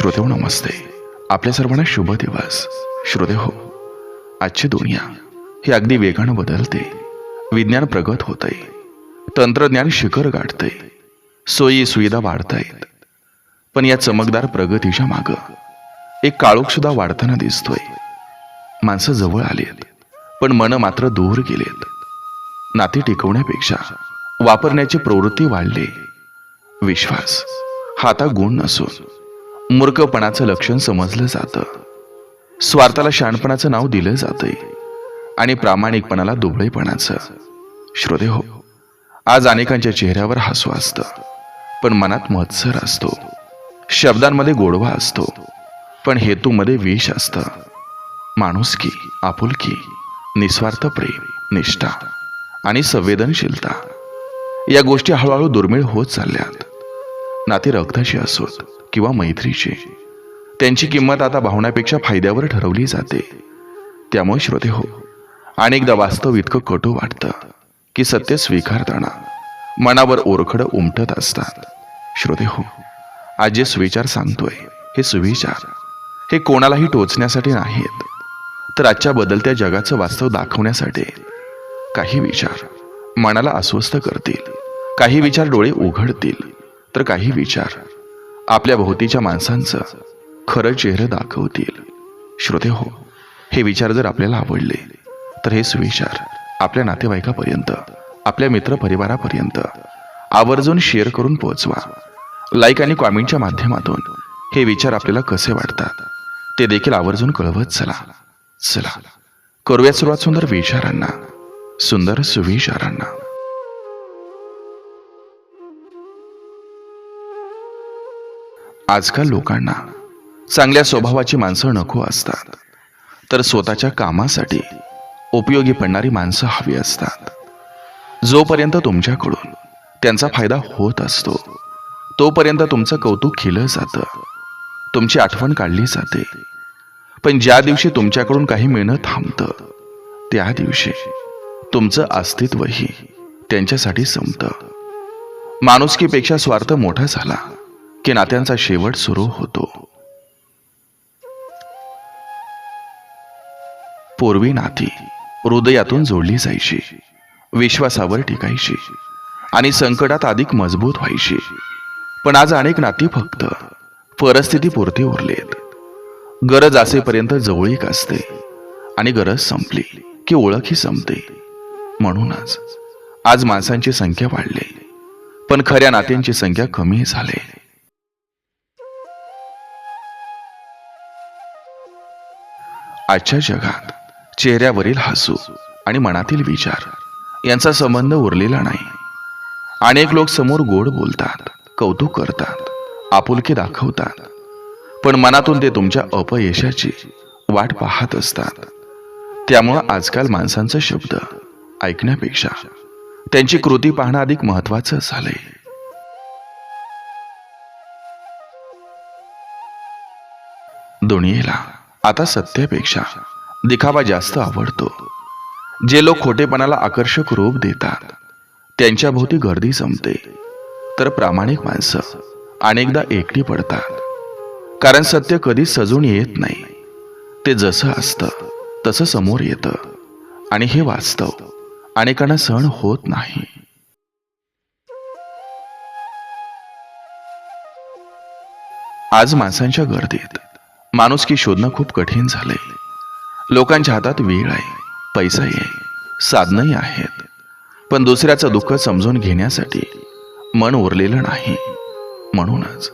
श्रोतेहो नमस्ते. आपल्या सर्वांना शुभ दिवस. श्रोतेहो, आजची दुनिया ही अगदी वेगानं बदलते. विज्ञान प्रगत होतंय, तंत्रज्ञान शिखर गाठतंय, सोयी सुविधा वाढतायत. पण या चमकदार प्रगतीच्या मागं एक काळोख सुद्धा वाढताना दिसतोय. माणसं जवळ आलीत, पण मन मात्र दूर गेलेत. नाती टिकवण्यापेक्षा वापरण्याची प्रवृत्ती वाढली. विश्वास हा आता गुण नसून मूर्खपणाचं लक्षण समजलं जातं. स्वार्थाला शहाणपणाचं नाव दिलं जातंय आणि प्रामाणिकपणाला दुबळेपणाचं. श्रोतेहो, आज अनेकांच्या चेहऱ्यावर हसू असतं, पण मनात मत्सर असतो. शब्दांमध्ये गोडवा असतो, पण हेतूमध्ये विष असतं. माणुसकी, आपुलकी, निस्वार्थ प्रेम, निष्ठा आणि संवेदनशीलता या गोष्टी हळूहळू दुर्मिळ होत चालल्यात. नाती रक्ताची असोत किंवा मैत्रीची, त्यांची किंमत आता भावनापेक्षा फायद्यावर ठरवली जाते. त्यामुळे श्रोतेहो, अनेकदा वास्तव इतकं कटू वाटतं की सत्य स्वीकारताना मनावर ओरखडं उमटत असतात. श्रोतेहो, आज जे सुविचार सांगतोय हे सुविचार हे कोणालाही टोचण्यासाठी नाहीत, तर आजच्या बदलत्या जगाचं वास्तव दाखवण्यासाठी. काही विचार मनाला अस्वस्थ करतील, काही विचार डोळे उघडतील, तर काही विचार आपल्या भोवतीच्या माणसांचं खरं चेहरं दाखवतील. श्रोतेहो, हे विचार जर आपल्याला आवडले तर हे सुविचार आपल्या नातेवाईकापर्यंत, आपल्या मित्रपरिवारापर्यंत आवर्जून शेअर करून पोहोचवा. लाईक आणि कॉमेंटच्या माध्यमातून हे विचार आपल्याला कसे वाटतात ते देखील आवर्जून कळवत चला. चला करूया सुरुवात सुंदर विचारांना, सुंदर सुविचारांना. आजकाल लोकांना चांगल्या स्वभावाची माणसं नको असतात, तर स्वतःच्या कामासाठी उपयोगी पडणारी माणसं हवी असतात. जोपर्यंत तुमच्याकडून त्यांचा फायदा होत असतो तोपर्यंत तुमचं कौतुक केलं जातं, तुमची आठवण काढली जाते. पण ज्या दिवशी तुमच्याकडून काही मिळणं थांबतं, त्या दिवशी तुमचं अस्तित्वही त्यांच्यासाठी संपतं. माणुसकीपेक्षा स्वार्थ मोठा झाला की नात्यांचा शेवट सुरू होतो. पूर्वी नाती हृदयातून जोडली जायची, विश्वासावर टिकायची आणि संकटात अधिक मजबूत व्हायची. पण आज अनेक नाती फक्त परिस्थितीपुरती उरलेत. गरज असेपर्यंत जवळीक असते आणि गरज संपली की ओळखही संपते. म्हणूनच आज माणसांची संख्या वाढली, पण खऱ्या नात्यांची संख्या कमी झाली. आजच्या जगात चेहऱ्यावरील हसू आणि मनातील विचार यांचा संबंध उरलेला नाही. अनेक लोक समोर गोड बोलतात, कौतुक करतात, आपुलकी दाखवतात, पण मनातून ते तुमच्या अपयशाची वाट पाहत असतात. त्यामुळं आजकाल माणसांचा शब्द ऐकण्यापेक्षा त्यांची कृती पाहणं अधिक महत्वाचं झालंय. दुनियेला आता सत्यापेक्षा दिखावा जास्त आवडतो. जे लोक खोटेपणाला आकर्षक रूप देतात त्यांच्या भोवती गर्दी जमते, तर प्रामाणिक माणसं अनेकदा एकटी पडतात. कारण सत्य कधीच सजून येत नाही, ते जसं असतं तसं समोर येतं आणि हे वास्तव अनेकांना सहन होत नाही. आज माणसांच्या गर्दीत माणुसकी शोधणं खूप कठीण झालंय. लोकांच्या हातात वेळ आहे, पैसा आहे, साधनंही आहेत, पण दुसऱ्याचं दुःख समजून घेण्यासाठी मन उरलेलं नाही. म्हणूनच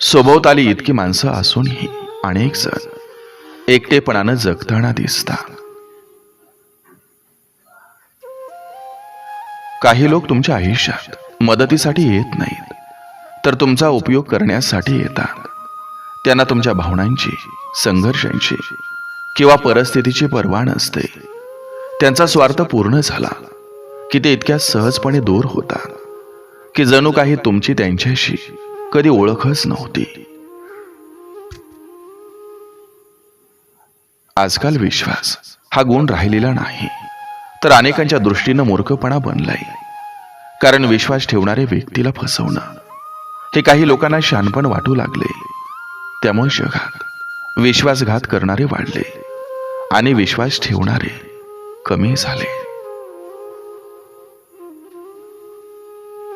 सभोवताली इतकी माणसं असूनही अनेक जण एकटेपणानं जगताना दिसतात. काही लोक तुमच्या आयुष्यात मदतीसाठी येत नाहीत, तर तुमचा उपयोग करण्यासाठी येतात. त्यांना तुमच्या भावनांची, संघर्षांची किंवा परिस्थितीची पर्वा नसते. त्यांचा स्वार्थ पूर्ण झाला की ते इतक्या सहजपणे दूर होतात की जणू काही तुमची त्यांच्याशी कधी ओळखच नव्हती. आजकाल विश्वास हा गुण राहिलेला नाही, तर अनेकांच्या दृष्टीनं मूर्खपणा बनलाय. कारण विश्वास ठेवणाऱ्या व्यक्तीला फसवणं हे काही लोकांना शहाणपण वाटू लागले. त्यामुळे जगात विश्वासघात करणारे वाढले आणि विश्वास ठेवणारे कमी झाले.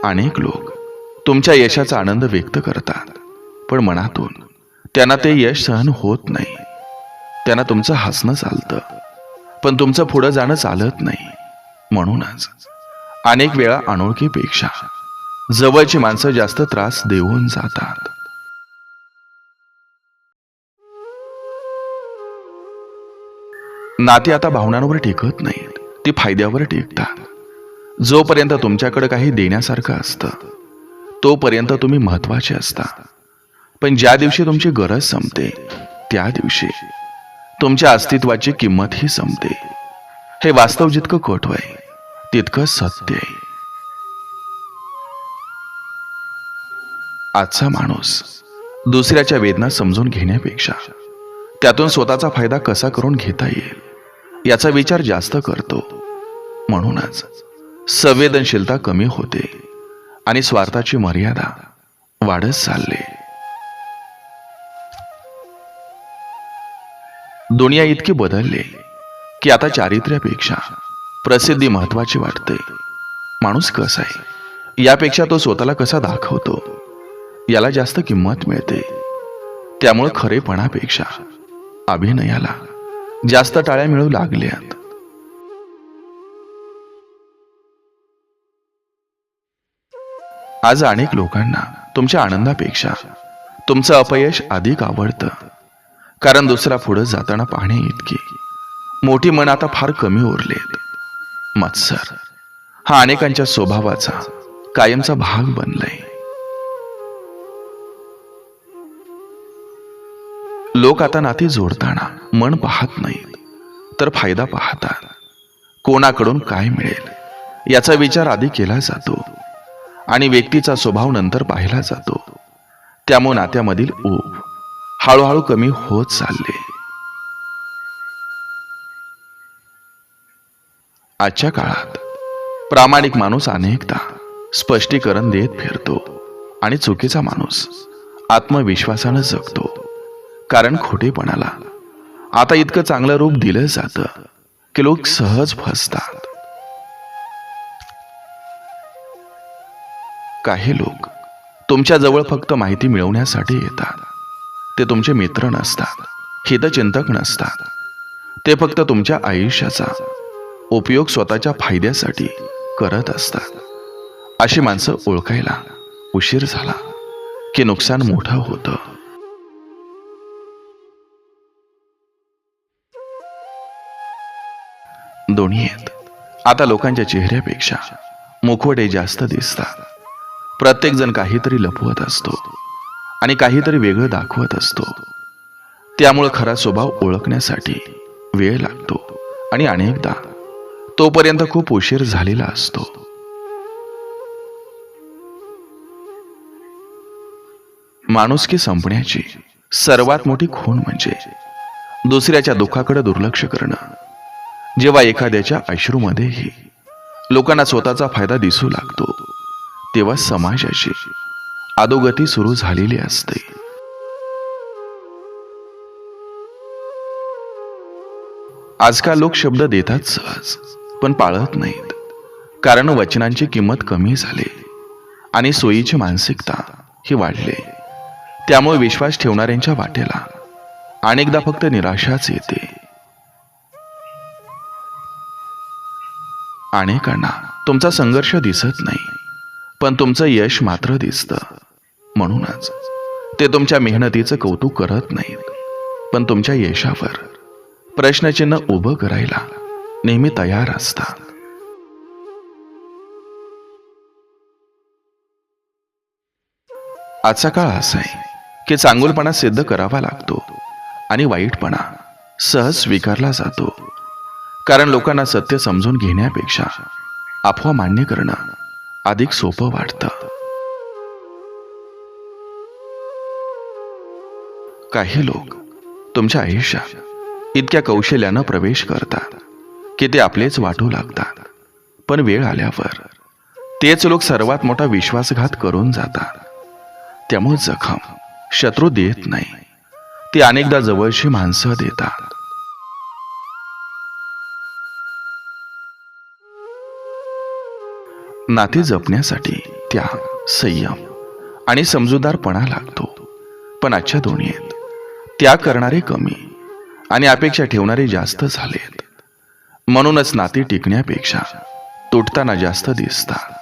अनेक लोक तुमच्या यशाचा आनंद व्यक्त करतात, पण मनातून त्यांना ते यश सहन होत नाही. त्यांना तुमचं हसणं चालतं, पण तुमचं पुढं जाणं चालत नाही. म्हणूनच अनेक वेळा अनोळखीपेक्षा जवळची माणसं जास्त त्रास देऊन जातात. नाती आता भावनांवर टिकत नाहीत, ती फायद्यावर टिकतात. जोपर्यंत तुमच्याकडे काही देण्यासारखं असतं तोपर्यंत तुम्ही महत्वाचे असता, पण ज्या दिवशी तुमची गरज संपते त्या दिवशी तुमच्या अस्तित्वाची किंमतही संपते. हे वास्तव जितकं कठोर आहे तितकं सत्य आहे. आजचा माणूस दुसऱ्याच्या वेदना समजून घेण्यापेक्षा त्यातून स्वतःचा फायदा कसा करून घेता येईल याचा विचार जास्त करतो. म्हणूनच संवेदनशीलता कमी होते आणि स्वार्थाची मर्यादा वाढत चालली. दुनिया इतकी बदलली की आता चारित्र्यापेक्षा प्रसिद्धी महत्वाची वाटते. माणूस कसा आहे यापेक्षा तो स्वतःला कसा दाखवतो याला जास्त किंमत मिळते. त्यामुळे खरेपणापेक्षा अभिनयाला जास्त टाळ्या मिळू लागल्यात. आज अनेक लोकांना तुमच्या आनंदापेक्षा तुमचं अपयश अधिक आवडतं, कारण दुसरा पुढे जाताना पाहणे इतकी मोठी मन आता फार कमी उरलेत. मत्सर हा अनेकांच्या स्वभावाचा कायमचा भाग बनलाय. लोक आता नाती जोडताना मन पाहत नाहीत, तर फायदा पाहतात. कोणाकडून काय मिळेल याचा विचार आधी केला जातो आणि व्यक्तीचा स्वभाव नंतर पाहिला जातो. त्यामुळे नात्यामधील ऊब हळूहळू कमी होत चालले. आजच्या काळात प्रामाणिक माणूस अनेकदा स्पष्टीकरण देत फिरतो आणि चुकीचा माणूस आत्मविश्वासानं जगतो, कारण खोटेपणाला आता इतकं चांगलं रूप दिलं जातं की लोक सहज फसतात. काही लोक तुमच्या जवळ फक्त माहिती मिळवण्यासाठी येतात. ते तुमचे मित्र नसतात, हितचिंतक नसतात. ते फक्त तुमच्या आयुष्याचा उपयोग स्वतःच्या फायद्यासाठी करत असतात. अशी माणसं ओळखायला उशीर झाला की नुकसान मोठं होतं. दुनियेत आता लोकांच्या चेहऱ्यापेक्षा मुखवटे जास्त दिसतात. प्रत्येक जण काहीतरी लपवत असतो आणि काहीतरी वेगळं दाखवत असतो. त्यामुळे खरा स्वभाव ओळखण्यासाठी वेळ लागतो आणि अनेकदा तोपर्यंत खूप उशीर झालेला असतो. माणुसकी संपण्याची सर्वात मोठी खूण म्हणजे दुसऱ्याच्या दुःखाकडे दुर्लक्ष करणं. जेव्हा एखाद्याच्या अश्रूमध्येही लोकांना स्वतःचा फायदा दिसू लागतो तेव्हा समाजाची अधोगती सुरू झालेली असते. आजकाल लोक शब्द देतात सहज, पण पाळत नाहीत, कारण वचनांची किंमत कमी झाली आणि सोयीची मानसिकता ही वाढली. त्यामुळे विश्वास ठेवणाऱ्यांच्या वाटेला अनेकदा फक्त निराशाच येते. अनेकांना तुमचा संघर्ष दिसत नाही, पण तुमचं यश मात्र दिसतं. म्हणूनच ते तुमच्या मेहनतीचं कौतुक करत नाहीत, पण तुमच्या यशावर प्रश्नचिन्ह उभं करायला नेहमी तयार असतात. आजचा काळ असा आहे की चांगुलपणा सिद्ध करावा लागतो आणि वाईटपणा सहज स्वीकारला जातो, कारण लोकांना सत्य समजून घेण्यापेक्षा अफवा मान्य करणं अधिक सोपं वाटतं. काही लोक तुमच्या आयुष्यात इतक्या कौशल्यानं प्रवेश करतात की ते आपलेच वाटू लागतात, पण वेळ आल्यावर तेच लोक सर्वात मोठा विश्वासघात करून जातात. त्यामुळे जखम शत्रू देत नाही, ती अनेकदा जवळची माणसं देतात. नाते जपण्यासाठी त्याग, संयम आणि समजूतदारपणा लागतो. पण आजच्या दुनियेत त्याग करणारे कमी आणि अपेक्षा ठेवणारे जास्त झालेत. म्हणूनच नाती टिकण्यापेक्षा तुटताना जास्त दिसतात.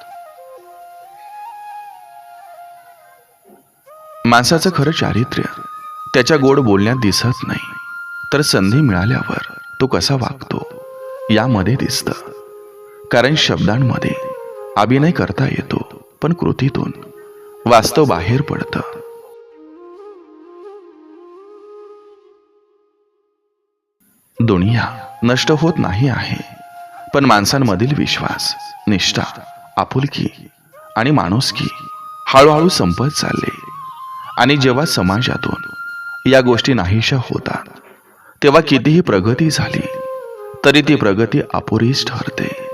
माणसाचं खरं चारित्र्य त्याच्या गोड बोलण्यात दिसत नाही, तर संधी मिळाल्यावर तो कसा वागतो यामध्ये दिसतं. कारण शब्दांमध्ये अभिनय करता येतो, पण कृतीतून वास्तव बाहेर पडतं. दुनिया नष्ट होत नाही आहे, पण माणसांमधील विश्वास, निष्ठा, आपुलकी आणि माणुसकी हळूहळू संपत चालले. आणि जेव्हा समाजातून या गोष्टी नाहीशा होतात, तेव्हा कितीही प्रगती झाली तरी ती प्रगती अपुरीच ठरते.